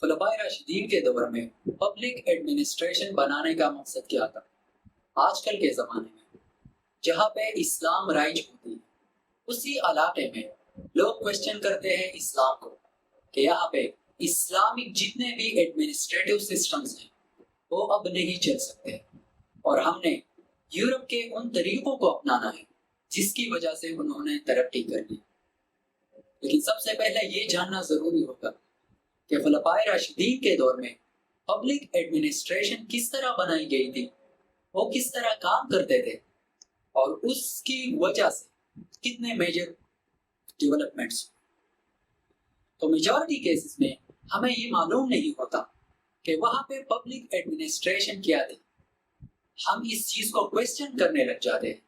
خلفائے راشدین کے دور میں پبلک ایڈمنسٹریشن بنانے کا مقصد کیا تھا؟ آج کل کے زمانے میں جہاں پہ اسلام رائج ہوتی ہے اسی علاقے میں لوگ کوشچن کرتے ہیں اسلام کو کہ یہاں پہ اسلامک جتنے بھی ایڈمنسٹریٹو سسٹمز ہیں وہ اب نہیں چل سکتے، اور ہم نے یورپ کے ان طریقوں کو اپنانا ہے جس کی وجہ سے انہوں نے ترقی کر لی۔ لیکن سب سے پہلے یہ جاننا ضروری ہوگا کہ خلفائے راشدین کے دور میں پبلک ایڈمنسٹریشن کس طرح بنائی گئی تھی، وہ کس طرح کام کرتے تھے، اور اس کی وجہ سے کتنے میجر ڈیولپمنٹس۔ تو میجورٹی کیسز میں ہمیں یہ معلوم نہیں ہوتا کہ وہاں پہ پبلک ایڈمنسٹریشن کیا تھی۔ ہم اس چیز کو کویسچن کرنے لگ جاتے ہیں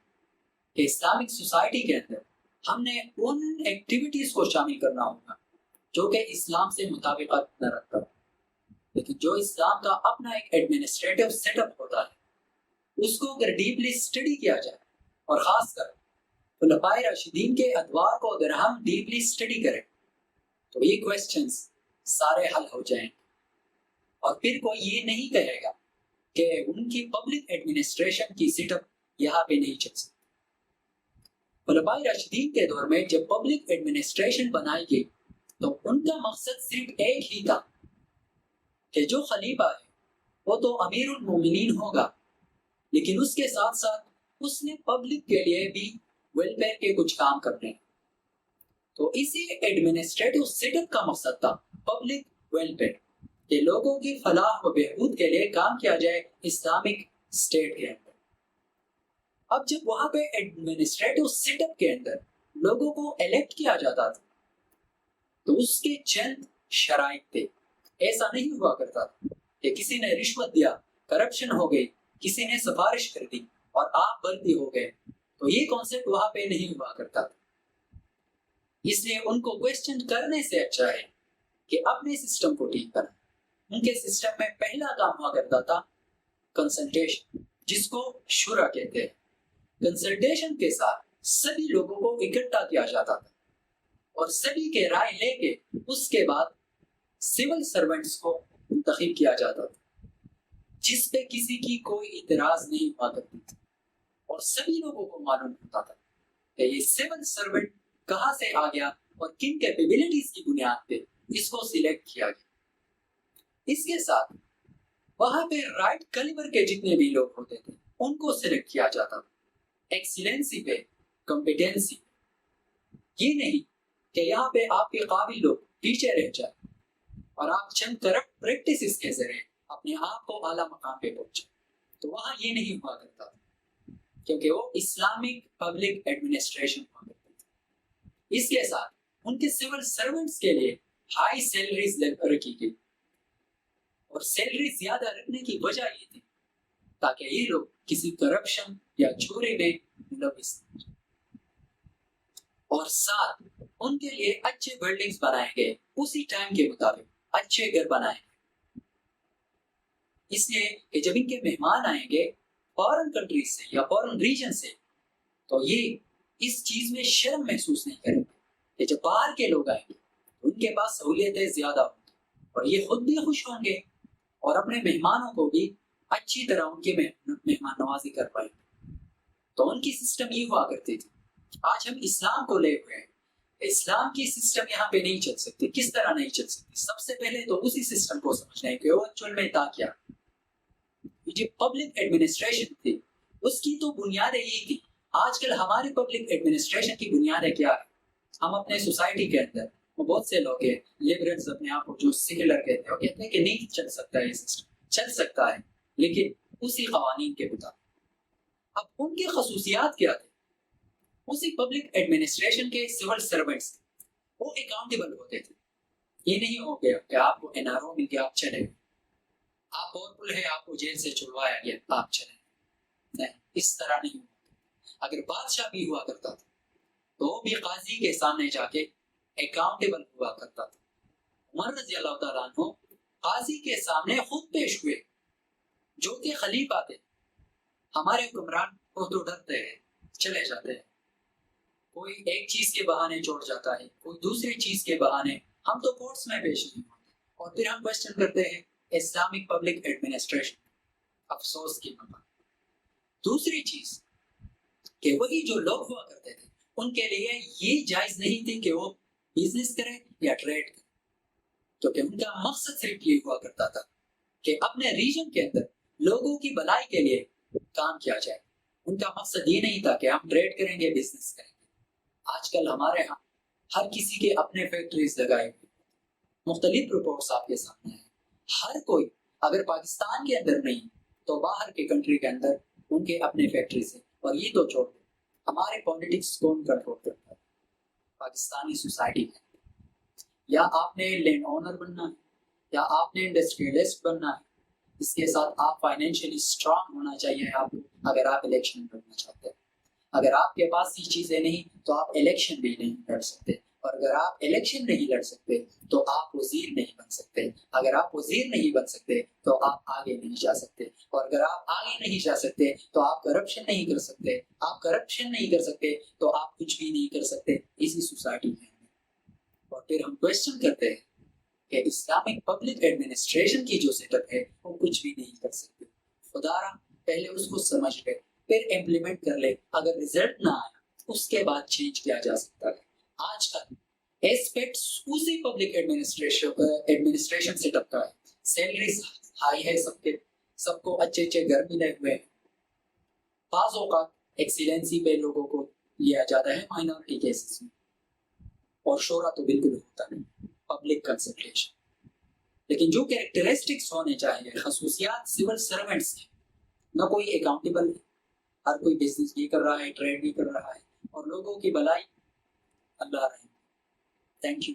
کہ اسلامک سوسائٹی کے اندر ہم نے ان ایکٹیویٹیز کو شامل کرنا ہوگا جو کہ اسلام سے مطابقت نہ رکھتا ہو، لیکن جو اسلام کا اپنا ایک ایڈمنسٹریٹو سیٹ اپ ہوتا ہے اس کو اگر ڈیپلی اسٹڈی کیا جائے، اور خاص کر خلفائے راشدین کے ادوار کو اگر ہم ڈیپلی اسٹڈی کریں تو یہ کویسچنز سارے حل ہو جائیں، اور پھر کوئی یہ نہیں کہے گا کہ ان کی پبلک ایڈمنسٹریشن کی سیٹ اپ یہاں پہ نہیں چل سکتی۔ خلفائے راشدین کے دور میں جب پبلک ایڈمنسٹریشن بنائی گئی تو ان کا مقصد صرف ایک ہی تھا کہ جو خلیفہ ہے وہ تو امیر المومنین ہوگا، لیکن اس کے ساتھ ساتھ اس نے پبلک کے لیے بھی ویلفیئر کے کچھ کام کرنے ہیں۔ تو اسی ایڈمنسٹریٹو سیٹ اپ کا مقصد تھا پبلک ویلفیئر، کہ لوگوں کی فلاح و بہبود کے لیے کام کیا جائے اسلامک اسٹیٹ کے اندر۔ اب جب وہاں پہ ایڈمنسٹریٹو سیٹ اپ کے اندر لوگوں کو الیکٹ کیا جاتا تھا تو اس کے چند شرائط تھے۔ ایسا نہیں ہوا کرتا تھا کہ کسی نے رشوت دیا، کرپشن ہو گئی، کسی نے سفارش کر دی اور آپ بلدی ہو گئے، تو یہ کانسیپٹ وہاں پہ نہیں ہوا کرتا تھا۔ اس لیے ان کو کویسچن کرنے سے اچھا ہے کہ اپنے سسٹم کو ٹھیک کریں۔ ان کے سسٹم میں پہلا کام ہوا کرتا تھا کنسلٹیشن، جس کو شورا کہتے ہیں۔ کنسلٹیشن کے ساتھ سبھی لوگوں کو اکٹھا کیا جاتا تھا اور سبھی کے رائے لے کے اس کے بعد سول سرونٹس کو منتخب کیا جاتا تھا، جس پہ کسی کی کوئی اعتراض نہیں ہوا کرتی تھی، اور سبھی لوگوں کو معلوم ہوتا تھا کہ یہ سول سرونٹ کہاں سے آ گیا اور کن کیپیبلٹیز کی بنیاد پہ اس کو سلیکٹ کیا گیا۔ اس کے ساتھ وہاں پہ رائٹ کیلیبر کے جتنے بھی لوگ ہوتے تھے ان کو سلیکٹ کیا جاتا تھا، ایکسیلنسی پہ، کمپیٹنسی پہ۔ یہ نہیں کہ یہاں پہ آپ کے قابل لوگ پیچھے رہ جائیں اور آپ چند کرپٹ پریکٹسز کے ذریعے اپنے آپ کو اعلیٰ مقام پہ پہنچے، تو وہاں یہ نہیں ہوا کرتا تھا، کیونکہ وہ اسلامک پبلک ایڈمنسٹریشن ہوا کرتی تھی۔ اس کے ساتھ ان کے سول سرونٹس کے لیے ہائی سیلریز رکھی گئی، اور سیلری زیادہ رکھنے کی وجہ یہ تھی تاکہ یہ لوگ کسی کرپشن یا چوری میں ملوث نہ ہو، اور ساتھ ان کے لیے اچھے بلڈنگز بنائے گئے، اسی ٹائم کے مطابق اچھے گھر بنائے گئے، اس لیے کہ جب ان کے مہمان آئیں گے فارن کنٹریز سے یا فارن ریجن سے تو یہ اس چیز میں شرم محسوس نہیں کریں گے کہ جب باہر کے لوگ آئیں گے تو ان کے پاس سہولیتیں زیادہ ہوں گی، اور یہ خود بھی خوش ہوں گے اور اپنے مہمانوں کو بھی اچھی طرح ان کی مہمان نوازی کر پائیں گے۔ تو ان کی سسٹم یہ ہوا کرتی تھی۔ آج ہم اسلام کو لے ہوئے ہیں، اسلام کی سسٹم یہاں پہ نہیں چل سکتی۔ کس طرح نہیں چل سکتی؟ سب سے پہلے تو اسی سسٹم کو سمجھنا ہے کہ وہ ایکچوئل میں تھا کیا۔ جو پبلک ایڈمنسٹریشن تھی اس کی تو بنیادیں یہی تھی۔ آج کل ہماری پبلک ایڈمنسٹریشن کی بنیادیں کیا ہے؟ ہم اپنے سوسائٹی کے اندر بہت سے لوگ ہیں، لیبرلز اپنے آپ کو جو سیکولر کہتے ہیں، وہ کہتے ہیں کہ نہیں چل سکتا ہے، یہ سسٹم چل سکتا ہے لیکن اسی قوانین کے مطابق۔ اب ان کی خصوصیات کیا تھے؟ اسی پبلک ایڈمنسٹریشن کے سول سرونٹس وہ اکاؤنٹیبل ہوتے تھے۔ یہ نہیں ہو گیا کہ آپ کو این آر او مل گیا آپ چلے گئے، آپ پاورفل ہے آپ کو جیل سے چھڑوایا گیا آپ چلے گئے، نہیں، اس طرح نہیں ہوتا۔ اگر بادشاہ بھی ہوا کرتا تھا تو وہ بھی قاضی کے سامنے جا کے اکاؤنٹیبل ہوا کرتا تھا۔ عمر رضی اللہ تعالیٰ عنہ قاضی کے سامنے خود پیش ہوئے، جو کہ خلیفہ تھے۔ ہمارے حکمران وہ تو ڈرتے ہیں، چلے جاتے ہیں، کوئی ایک چیز کے بہانے چھوڑ جاتا ہے، کوئی دوسری چیز کے بہانے، ہم تو کورٹس میں پیش نہیں ہوتے، اور پھر ہم کوشچن کرتے ہیں اسلامک پبلک ایڈمنسٹریشن، افسوس کی بات۔ دوسری چیز کہ وہی جو لوگ ہوا کرتے تھے ان کے لیے یہ جائز نہیں تھی کہ وہ بزنس کریں یا ٹریڈ کریں، کیونکہ ان کا مقصد صرف یہ ہوا کرتا تھا کہ اپنے ریجن کے اندر لوگوں کی بھلائی کے لیے کام کیا جائے۔ ان کا مقصد یہ نہیں تھا کہ ہم ٹریڈ کریں گے، بزنس کریں گے۔ آج کل ہمارے ہاں ہر کسی کے اپنے فیکٹریز لگائے ہوئے، مختلف رپورٹس آپ کے سامنے ہیں۔ ہر کوئی اگر پاکستان کے اندر نہیں تو باہر کے کنٹری کے اندر ان کے اپنے فیکٹریز ہیں۔ اور یہ تو چھوڑ دیں، ہمارے پولیٹکس کون کنٹرول کرتا ہے؟ پاکستانی سوسائٹی ہے۔ یا آپ نے لینڈ اونر بننا ہے یا آپ نے انڈسٹریلسٹ بننا ہے، اس کے ساتھ آپ فائنینشلی اسٹرانگ ہونا چاہیے آپ کو اگر آپ الیکشن لڑنا چاہتے ہیں۔ اگر آپ کے پاس یہ چیزیں نہیں تو آپ الیکشن بھی نہیں لڑ سکتے، اور اگر آپ الیکشن نہیں لڑ سکتے تو آپ وزیر نہیں بن سکتے۔ اگر آپ وزیر نہیں بن سکتے تو آپ آگے نہیں جا سکتے، اور اگر آپ آگے نہیں جا سکتے تو آپ کرپشن نہیں کر سکتے۔ آپ کرپشن نہیں کر سکتے تو آپ کچھ بھی نہیں کر سکتے اسی سوسائٹی میں۔ اور پھر ہم کوشچن کرتے ہیں کہ اسلامک پبلک ایڈمنسٹریشن کی جو سیٹ اپ ہے وہ کچھ بھی نہیں کر سکتے۔ خدا را پہلے اس کو سمجھ لے، پھر امپلیمنٹ کر لے۔ اگر رزلٹ نہ آیا اس کے بعد چینج کیا جا سکتا ہے۔ آج کل ایسپیکٹس اسی پبلک ایڈمنسٹریشن سیٹ اپ کا ہے۔ سیلریز ہائی ہے، سب کو اچھے گھر ملے ہوئے ہیں۔ بعض اوقات ایکسیلنسی پہ لوگوں کو لیا جاتا ہے مائنورٹی کیسز میں، اور شورا تو بالکل ہوتا نہیں، پبلک کنسلٹیشن۔ لیکن جو کیریکٹرسٹکس ہونے چاہیے، خصوصیات سول سرونٹس کی، نہ کوئی اکاؤنٹیبل ہے، ہر کوئی بزنس بھی کر رہا ہے، ٹریڈ بھی کر رہا ہے، اور لوگوں کی بھلائی اللہ رحم۔ Thank you.